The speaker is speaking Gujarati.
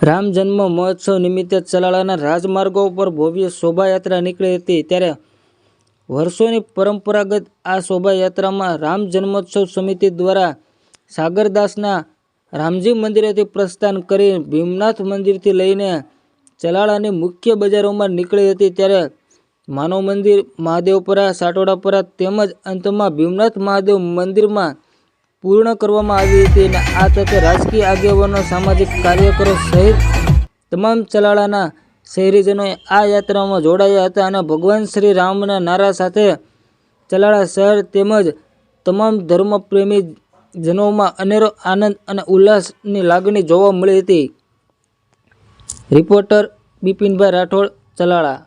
રામ જન્મ મહોત્સવ નિમિત્તે ચલાળાના રાજમાર્ગો પર ભવ્ય શોભાયાત્રા નીકળી હતી। ત્યારે વર્ષોની પરંપરાગત આ શોભાયાત્રામાં રામ જન્મોત્સવ સમિતિ દ્વારા સાગરદાસના રામજી મંદિરેથી પ્રસ્થાન કરી ભીમનાથ મંદિરથી લઈને ચલાળાની મુખ્ય બજારોમાં નીકળી હતી। ત્યારે માનવ મંદિર, મહાદેવપરા, સાટોડાપરા તેમજ અંતમાં ભીમનાથ મહાદેવ મંદિરમાં પૂર્ણ કરવામાં આવી હતી। અને આ તકે રાજકીય આગેવાનો, સામાજિક કાર્યકરો સહિત તમામ ચલાળાના શહેરીજનોએ આ યાત્રામાં જોડાયા હતા અને ભગવાન શ્રી રામના નારા સાથે ચલાળા શહેર તેમજ તમામ ધર્મપ્રેમી જનોમાં અનેરો આનંદ અને ઉલ્લાસની લાગણી જોવા મળી હતી। રિપોર્ટર બિપિનભાઈ રાઠોડ, ચલાળા।